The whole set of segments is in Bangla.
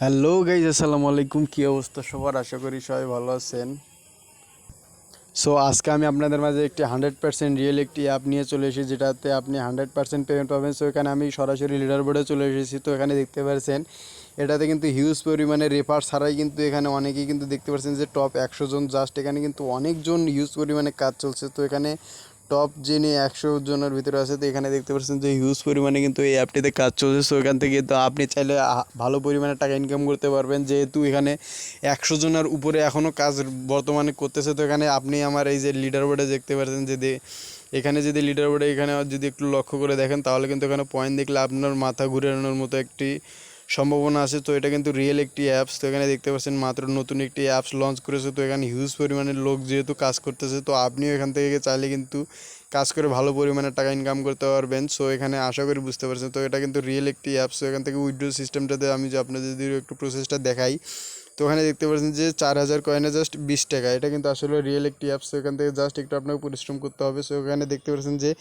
হ্যালো গাইজ, আসসালামু আলাইকুম। কী অবস্থা সবার? আশা করি সবাই ভালো আছেন। সো আজকে আমি আপনাদের মাঝে একটি 100% রিয়েল একটি অ্যাপ নিয়ে চলে এসেছি, যেটাতে আপনি 100% পেমেন্ট পাবেন। সো এখানে আমি সরাসরি লিডার বোর্ডে চলে এসেছি। তো এখানে দেখতে পাচ্ছেন এটাতে কিন্তু হিউজ পরিমাণে রেফার ছাড়াই কিন্তু এখানে অনেকেই কিন্তু দেখতে পাচ্ছেন যে টপ 100 জন জাস্ট এখানে কিন্তু অনেকজন হিউজ পরিমাণে কাজ চলছে। তো এখানে টপ যিনি 100 জনের ভিতরে আছে, তো এখানে দেখতে পাচ্ছেন যে হিউজ পরিমাণে কিন্তু এই অ্যাপটিতে কাজ চলছে। সো এখান থেকে তো আপনি চাইলে ভালো পরিমাণে টাকা ইনকাম করতে পারবেন, যেহেতু এখানে 100 জনের উপরে এখনও কাজ বর্তমানে করতেছে। তো এখানে আপনি আমার এই যে লিডার বোর্ডে দেখতে পাচ্ছেন যে এখানে যদি লিডার বোর্ডে এখানে যদি একটু লক্ষ্য করে দেখেন, তাহলে কিন্তু এখানে পয়েন্ট দেখলে আপনার মাথা ঘুরানোর মতো একটি সম্ভাবনা আছে। তো এটা কিন্তু রিয়েল একটি অ্যাপস। তো এখানে দেখতে পাচ্ছেন মাত্র নতুন একটি অ্যাপস লঞ্চ করেছে। তো এখানে হিউজ পরিমাণে লোক যেহেতু কাজ করতেছে, তো আপনিও এখান থেকে চাইলে কিন্তু কাজ করে ভালো পরিমাণে টাকা ইনকাম করতে পারবেন। সো এখানে আশা করি বুঝতে পারছেন। তো এটা কিন্তু রিয়েল একটি অ্যাপস। এখান থেকে উইথড্র সিস্টেমটাতে আমি যে আপনাদের যদি একটু প্রসেসটা দেখাই, তো ওখানে দেখতে পাচ্ছেন যে 4000 কয়েনে জাস্ট 20 টাকা। এটা কিন্তু আসলে রিয়েল একটি অ্যাপস। এখান থেকে জাস্ট একটু আপনাকে পরিশ্রম করতে হবে। সো এখানে দেখতে পাচ্ছেন যে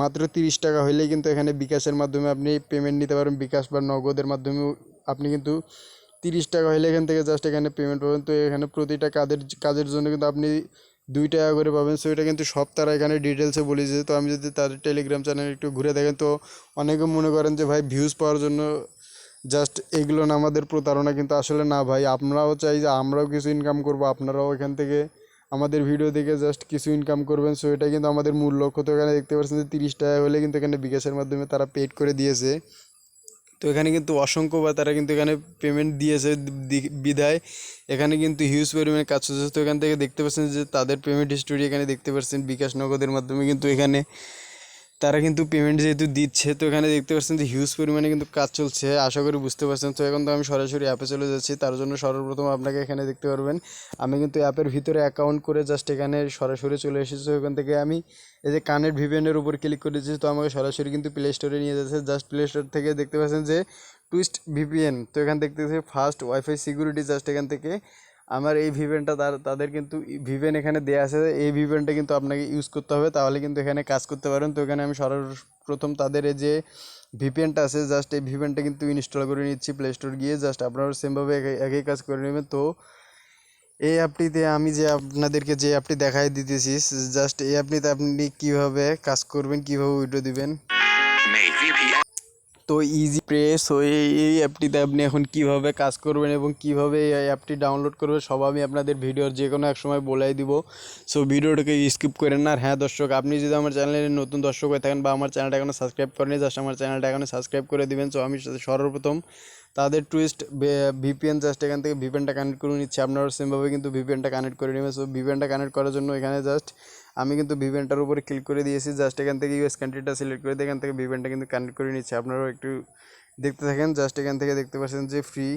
মাত্র 30 টাকা হলেই কিন্তু এখানে বিকাশের মাধ্যমে আপনি পেমেন্ট নিতে পারেন। বিকাশ বা নগদের মাধ্যমেও আপনি কিন্তু 30 টাকা হলে এখান থেকে জাস্ট এখানে পেমেন্ট পাবেন। তো এখানে প্রতিটা কাজের জন্য কিন্তু আপনি 2 টাকা করে পাবেন। সো এটা কিন্তু সব তারা এখানে ডিটেলসে বলেছে। তো আমি যদি তাদের টেলিগ্রাম চ্যানেল একটু ঘুরে দেখেন, তো অনেকে মনে করেন যে ভাই ভিউজ পাওয়ার জন্য জাস্ট এগুলো না আমাদের প্রতারণা, কিন্তু আসলে না ভাই, আমরাও চাই যে আমরাও কিছু ইনকাম করব, আপনারাও এখান থেকে আমাদের ভিডিও দেখে জাস্ট কিছু ইনকাম করবেন। সো এটা কিন্তু আমাদের মূল লক্ষ্য। তো এখানে দেখতে পাচ্ছেন যে 30 টাকা হলে কিন্তু এখানে বিকাশের মাধ্যমে তারা পেড করে দিয়েছে। তো এখানে কিন্তু অসংখ্য বা তারা কিন্তু এখানে পেমেন্ট দিয়েছে বিদায় এখানে কিন্তু হিউজ পরিমাণে কাজ হচ্ছে। তো এখান থেকে দেখতে পাচ্ছেন যে তাদের পেমেন্ট হিস্টোরি এখানে দেখতে পাচ্ছেন বিকাশ নগদের মাধ্যমে কিন্তু এখানে তারা কিন্তু পেমেন্ট যেহেতু দিচ্ছে। তো এখানে দেখতে পাচ্ছেন যে হিউজ পরিমাণে কিন্তু কাজ চলছে, আশা করি বুঝতে পারছেন। তো এখন তো আমি সরাসরি অ্যাপে চলে যাচ্ছি। তার জন্য সর্বপ্রথম আপনাকে এখানে দেখতে পারবেন আমি কিন্তু অ্যাপের ভিতরে অ্যাকাউন্ট করে জাস্ট এখানে সরাসরি চলে এসেছি। তো এখান থেকে আমি এই যে কানেক্ট ভিপিএনের উপর ক্লিক করেছি। তো আমাকে সরাসরি কিন্তু প্লে স্টোরে নিয়ে যাচ্ছে। জাস্ট প্লে স্টোর থেকে দেখতে পাচ্ছেন যে টুইস্ট ভিপিএন। তো এখান দেখতে পাচ্ছি ফার্স্ট ওয়াইফাই সিকিউরিটি। জাস্ট এখান থেকে আমার এই ভিপিএনটা তাদের কিন্তু ভিপিএন এখানে দেওয়া আছে। এই ভিপিএনটা কিন্তু আপনাকে ইউজ করতে হবে, তাহলে কিন্তু এখানে কাজ করতে পারেন। তো এখানে আমি সর্বপ্রথম তাদের এই যে ভিপিএনটা আছে, জাস্ট এই ভিপিএনটা কিন্তু ইনস্টল করে নিচ্ছি প্লে স্টোর গিয়ে। জাস্ট আপনারা সেমভাবে একই কাজ করে নেবেন। তো এই অ্যাপটিতে আমি যে আপনাদেরকে যে অ্যাপটি দেখাই দিতেছি, জাস্ট এই অ্যাপটিতে আপনি কীভাবে কাজ করবেন, কীভাবে উইড্রো দিবেন। তো ইজি প্রেস হয়ে এই অ্যাপটিতে আপনি এখন কিভাবে কাজ করবেন এবং কিভাবে এই অ্যাপটি ডাউনলোড করবেন সব আমি আপনাদের ভিডিওর যে কোনো এক সময় বলাই দিব। সো ভিডিওটাকে স্কিপ করেন না। আর হ্যাঁ দর্শক, আপনি যদি আমার চ্যানেলে নতুন দর্শক হয়ে থাকেন বা আমার চ্যানেলটা এখনো সাবস্ক্রাইব করেনি, জাস্ট আমার চ্যানেলটা এখনো সাবস্ক্রাইব করে দিবেন। সো আমি সর্বপ্রথম তাদের টুইস্ট ভিপিএন, জাস্ট এখান থেকে ভিপিএনটা কানেক্ট করে নিচ্ছি। আপনারা সেমভাবে কিন্তু ভিপিএনটা কানেক্ট করে নেবেন। সো ভিপিএনটা কানেক্ট করার জন্য এখানে জাস্ট আমি কিন্তু ভিপিএনটার উপরে ক্লিক করে দিয়েছি। জাস্ট এখান থেকে ইউএস কান্ট্রিটা সিলেক্ট করে দিয়ে এখান থেকে ভিপিএনটা কিন্তু কানেক্ট করে নিচ্ছি। আপনারাও একটু দেখতে থাকেন। জাস্ট এখান থেকে দেখতে পাচ্ছেন যে ফ্রি।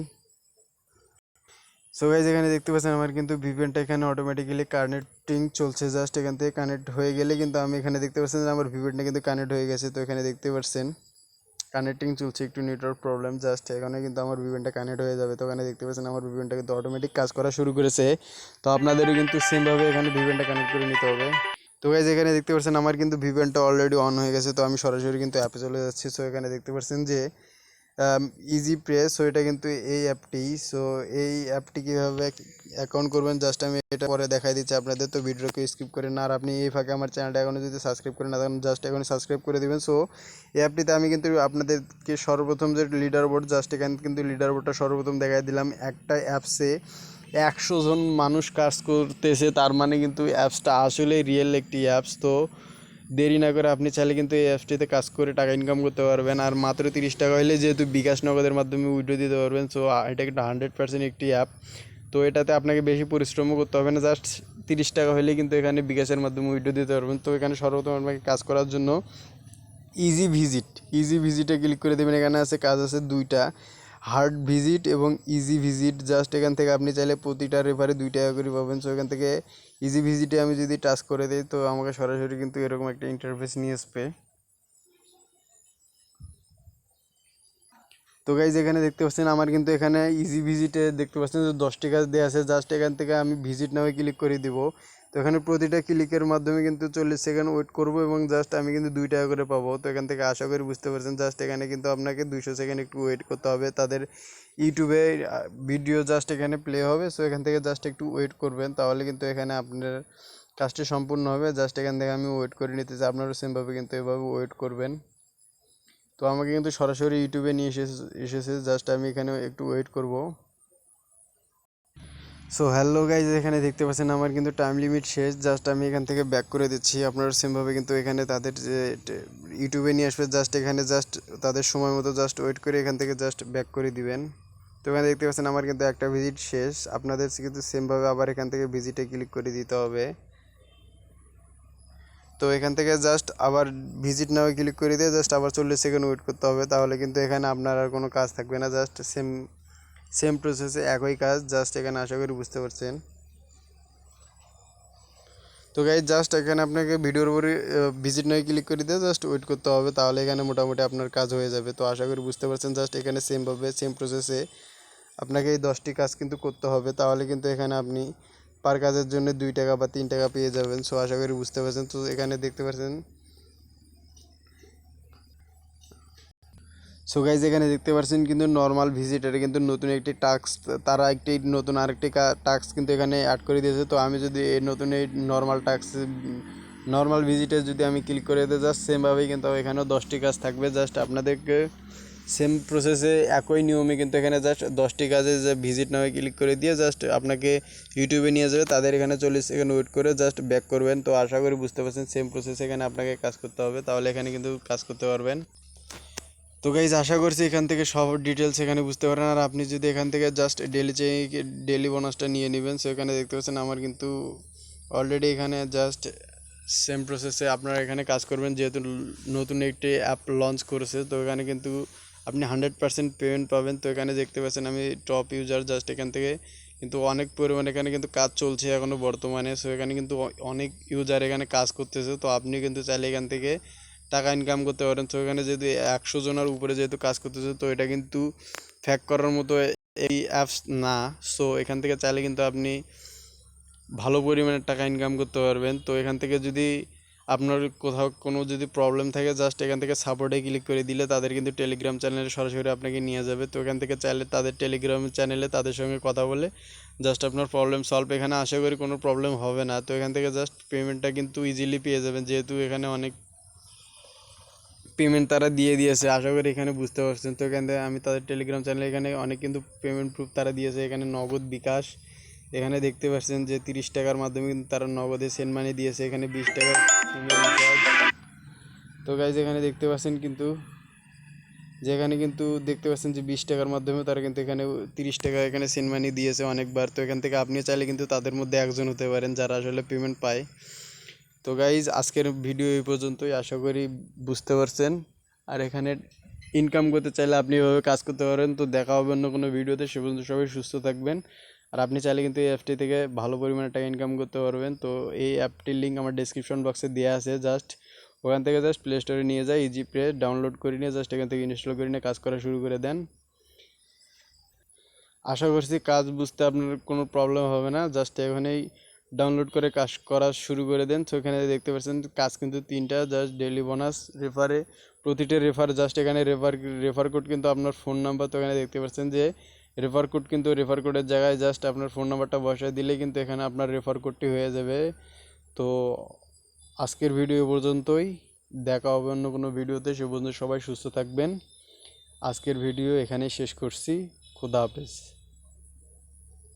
সো গাইজ এখানে দেখতে পাচ্ছেন আমার কিন্তু ভিপিএনটা এখানে অটোমেটিক্যালি কানেক্টিং চলছে। জাস্ট এখান থেকে কানেক্ট হয়ে গেলে কিন্তু আমি এখানে দেখতে পাচ্ছেন যে আমার ভিপিএনটা কিন্তু কানেক্ট হয়ে গেছে। তো এখানে দেখতে পাচ্ছেন কানেক্টিং চলছে, একটু নেটওয়ার্ক প্রবলেম। জাস্ট এখানে কিন্তু আমার ভিপিএনটা কানেক্ট হয়ে যাবে। তো এখানে দেখতে পাচ্ছেন আমার ভিপিএনটা কিন্তু অটোমেটিক কাজ করা শুরু করেছে। তো আপনাদেরও কিন্তু সেমভাবে এখানে ভিপিএনটা কানেক্ট করে নিতে হবে। তো গাইজ এখানে দেখতে পাচ্ছেন আমার কিন্তু ভিপিএনটা অলরেডি অন হয়ে গেছে। তো আমি সরাসরি কিন্তু অ্যাপে চলে যাচ্ছি। সো এখানে দেখতে পাচ্ছেন যে ইজি প্রেস। সো এটা কিন্তু এই অ্যাপটি। সো এই অ্যাপটি কীভাবে অ্যাকাউন্ট করবেন জাস্ট আমি এটা পরে দেখাই দিচ্ছি আপনাদের। তো ভিডিওকে স্কিপ করেন না। আর আপনি এই ফাঁকে আমার চ্যানেলটা এখনও যদি সাবস্ক্রাইব করেন না, তখন জাস্ট এখন সাবস্ক্রাইব করে দেবেন। সো এই অ্যাপটিতে আমি কিন্তু আপনাদেরকে সর্বপ্রথম যে লিডার বোর্ড, জাস্ট এখানে কিন্তু লিডার বোর্ডটা সর্বপ্রথম দেখাই দিলাম। একটা অ্যাপসে 100 জন মানুষ কাজ করতেছে, তার মানে কিন্তু অ্যাপসটা আসলে রিয়েল একটি অ্যাপস। তো দেরি না করে আপনি চাইলে কিন্তু এই অ্যাপসটিতে কাজ করে টাকা ইনকাম করতে পারবেন। আর মাত্র 30 টাকা হলে যেহেতু বিকাশ নগদের মাধ্যমে উইড্রো দিতে পারবেন। সো এটা কিন্তু 100% একটি অ্যাপ। তো এটাতে আপনাকে বেশি পরিশ্রমও করতে হবে না, জাস্ট 30 টাকা হলেই কিন্তু এখানে বিকাশের মাধ্যমে উইড্রো দিতে পারবেন। তো এখানে সর্বপ্রথম আপনাকে কাজ করার জন্য ইজি ভিজিটে ক্লিক করে দেবেন। এখানে আছে কাজ আছে দুইটা, হার্ড ভিজিট এবং ইজি ভিজিট। জাস্ট এখান থেকে আপনি চাইলে প্রতিটা রেফারে 2 টাকা করে পাবেন। সো এখান থেকে ইজি ভিজিটে আমি যদি টাচ করে দিই, তো আমাকে সরাসরি কিন্তু এরকম একটা ইন্টারফেস নিয়ে আসবে। তো গাইজ এখানে দেখতে পাচ্ছেন আমার কিন্তু এখানে ইজি ভিজিটে দেখতে পাচ্ছেন যে 10 টাকা দেওয়া আছে। জাস্ট এখান থেকে আমি ভিজিট নামে ক্লিক করে দিব। তো এখানে প্রতিটা ক্লিকের মাধ্যমে কিন্তু 40 সেকেন্ড ওয়েট করব এবং জাস্ট আমি কিন্তু 2 টাকা করে পাবো। তো এখান থেকে আশা করি বুঝতে পারছেন। জাস্ট এখানে কিন্তু আপনাকে 200 সেকেন্ড একটু ওয়েট করতে হবে। তাদের ইউটিউবে ভিডিও জাস্ট এখানে প্লে হবে। সো এখান থেকে জাস্ট একটু ওয়েট করবেন, তাহলে কিন্তু এখানে আপনার কাজটি সম্পূর্ণ হবে। জাস্ট এখান থেকে আমি ওয়েট করে নিতে চাই, আপনারও সেমভাবে কিন্তু এভাবে ওয়েট করবেন। তো আমাকে কিন্তু সরাসরি ইউটিউবে নিয়ে এসেছে। জাস্ট আমি এখানে একটু ওয়েট করব। সো হ্যালো গাইজ, এখানে দেখতে পাচ্ছেন আমার কিন্তু টাইম লিমিট শেষ। জাস্ট আমি এখান থেকে ব্যাক করে দিচ্ছি। আপনারা সেমভাবে কিন্তু এখানে তাদের যে ইউটিউবে নিয়ে আসবে, জাস্ট এখানে জাস্ট তাদের সময় মতো জাস্ট ওয়েট করে এখান থেকে জাস্ট ব্যাক করে দিবেন। তো এখানে দেখতে পাচ্ছেন আমার কিন্তু একটা ভিজিট শেষ। আপনাদের কিন্তু সেমভাবে আবার এখান থেকে ভিজিটে ক্লিক করে দিতে হবে। তো এখান থেকে জাস্ট আবার ভিজিট নাও ক্লিক করে দিয়ে জাস্ট আবার 40 সেকেন্ড ওয়েট করতে হবে, তাহলে কিন্তু এখানে আপনার আর কোনো কাজ থাকবে না। জাস্ট সেম প্রসেসে একই কাজ। জাস্ট এখানে আশা করি বুঝতে পারছেন। তো গাইজ জাস্ট এখানে আপনাকে ভিডিওর উপরে ভিজিট নাও ক্লিক করে দিয়ে জাস্ট ওয়েট করতে হবে, তাহলে এখানে মোটামুটি আপনার কাজ হয়ে যাবে। তো আশা করি বুঝতে পারছেন। জাস্ট এখানে সেমভাবে সেম প্রসেসে আপনাকে এই 10টি কাজ কিন্তু করতে হবে, তাহলে কিন্তু এখানে আপনি পার কাজের জন্য 2 টাকা বা 3 টাকা পেয়ে যাবেন। সো আশা করি বুঝতে পারছেন। তো এখানে দেখতে পাচ্ছেন। সো গাইজ এখানে দেখতে পাচ্ছেন কিন্তু নর্মাল ভিজিটারে কিন্তু নতুন একটি টাস্ক, তারা একটি নতুন আরেকটি টাস্ক কিন্তু এখানে অ্যাড করে দিয়েছে। তো আমি যদি এই নতুন এই নর্মাল ভিজিটে যদি আমি ক্লিক করে দিই, জাস্ট সেমভাবেই কিন্তু এখানেও 10টি কাজ থাকবে। জাস্ট আপনাদেরকে সেম প্রসেসে একই নিয়মে কিন্তু এখানে জাস্ট 10টি কাজে যে ভিজিট নামে ক্লিক করে দিয়ে জাস্ট আপনাকে ইউটিউবে নিয়ে যাবে। তাদের এখানে 40 সেকেন্ড ওয়েট করে জাস্ট ব্যাক করবেন। তো আশা করি বুঝতে পারছেন সেম প্রসেসে এখানে আপনাকে কাজ করতে হবে, তাহলে এখানে কিন্তু কাজ করতে পারবেন। তো গাইজ আশা করছি এখান থেকে সব ডিটেলস এখানে বুঝতে পারেন। আর আপনি যদি এখান থেকে জাস্ট ডেলি বোনাসটা নিয়ে নেবেন। সো এখানে দেখতে পাচ্ছেন আমার কিন্তু অলরেডি এখানে জাস্ট সেম প্রসেসে আপনারা এখানে কাজ করবেন, যেহেতু নতুন একটি অ্যাপ লঞ্চ করেছে। তো এখানে কিন্তু আপনি 100% পেমেন্ট পাবেন। তো এখানে দেখতে পাচ্ছেন আমি টপ ইউজার। জাস্ট এখান থেকে কিন্তু অনেক পরিমাণে এখানে কিন্তু কাজ চলছে এখনও বর্তমানে। সো এখানে কিন্তু অনেক ইউজার এখানে কাজ করতেছে। তো আপনি কিন্তু চাইলে এখান থেকে টাকা ইনকাম করতে পারেন। তো এখানে যেহেতু 100 জনের উপরে যেহেতু কাজ করতেছে, তো এটা কিন্তু ফ্যাক করার মতো এই অ্যাপস না। সো এখান থেকে চাইলে কিন্তু আপনি ভালো পরিমাণে টাকা ইনকাম করতে পারবেন। তো এখান থেকে যদি আপনার কোথাও কোনো যদি প্রবলেম থাকে, জাস্ট এখান থেকে সাপোর্টে ক্লিক করে দিলে তাদের কিন্তু টেলিগ্রাম চ্যানেলে সরাসরি আপনাকে নিয়ে যাবে। তো এখান থেকে চাইলে তাদের টেলিগ্রাম চ্যানেলে তাদের সঙ্গে কথা বলে জাস্ট আপনার প্রবলেম সলভ। এখানে আশা করি কোনো প্রবলেম হবে না। তো এখান থেকে জাস্ট পেমেন্টটা কিন্তু ইজিলি পেয়ে যাবেন, যেহেতু এখানে অনেক পেমেন্ট তারা দিয়ে দিয়েছে। আশা করি এখানে বুঝতে পারছেন। তো এখান থেকে আমি তাদের টেলিগ্রাম চ্যানেলে এখানে অনেক কিন্তু পেমেন্ট প্রুফ তারা দিয়েছে। এখানে নগদ, বিকাশ, এখানে দেখতে পাচ্ছেন যে 30 টাকার মাধ্যমে কিন্তু তারা নগদে সেন্ড মানি দিয়েছে। এখানে 20 টাকার রিচার্জ। তো গাইজ এখানে দেখতে পাচ্ছেন কিন্তু দেখতে পাচ্ছেন যে 20 টাকার মাধ্যমে তারা কিন্তু এখানে 30 টাকা এখানে সেন্ড মানি দিয়েছে অনেকবার। তো এখান থেকে আপনি চাইলে কিন্তু তাদের মধ্যে একজন হতে পারেন যারা আসলে পেমেন্ট পায়। তো গাইজ আজকের ভিডিও এই পর্যন্তই। আশা করি বুঝতে পারছেন। আর এখানে ইনকাম করতে চাইলে আপনি এভাবে কাজ করতে পারেন। তো দেখা হবে অন্য কোনো ভিডিওতে। সে পর্যন্ত সবাই সুস্থ থাকবেন। আর আপনি চাইলে কিন্তু এই অ্যাপটি থেকে ভালো পরিমাণে টাকা ইনকাম করতে পারবেন। তো এই অ্যাপটির লিঙ্ক আমার ডেসক্রিপশন বক্সে দেওয়া আছে। জাস্ট ওখান থেকে জাস্ট প্লে স্টোরে নিয়ে যায়, ইজি প্লে ডাউনলোড করে নিয়ে জাস্ট এখান থেকে ইনস্টল করে নিয়ে কাজ করা শুরু করে দেন। আশা করছি কাজ বুঝতে আপনার কোনো প্রবলেম হবে না। জাস্ট এখানেই ডাউনলোড করে কাজ করা শুরু করে দেন। তো এখানে দেখতে পাচ্ছেন কাজ কিন্তু 3টা। জাস্ট ডেইলি বোনাস, রেফারে, প্রতিটা রেফার জাস্ট এখানে রেফার কোড কিন্তু আপনার ফোন নাম্বার। তো এখানে দেখতে পাচ্ছেন যে রেফার কোড, কিন্তু রেফার কোডের জায়গায় জাস্ট আপনার ফোন নাম্বারটা বসায় দিলে কিন্তু এখানে আপনার রেফার কোডটি হয়ে যাবে। তো আজকের ভিডিও পর্যন্তই। দেখা হবে অন্য কোনো ভিডিওতে। সে পর্যন্ত সবাই সুস্থ থাকবেন। আজকের ভিডিও এখানেই শেষ করছি। খুদা হাফেজ।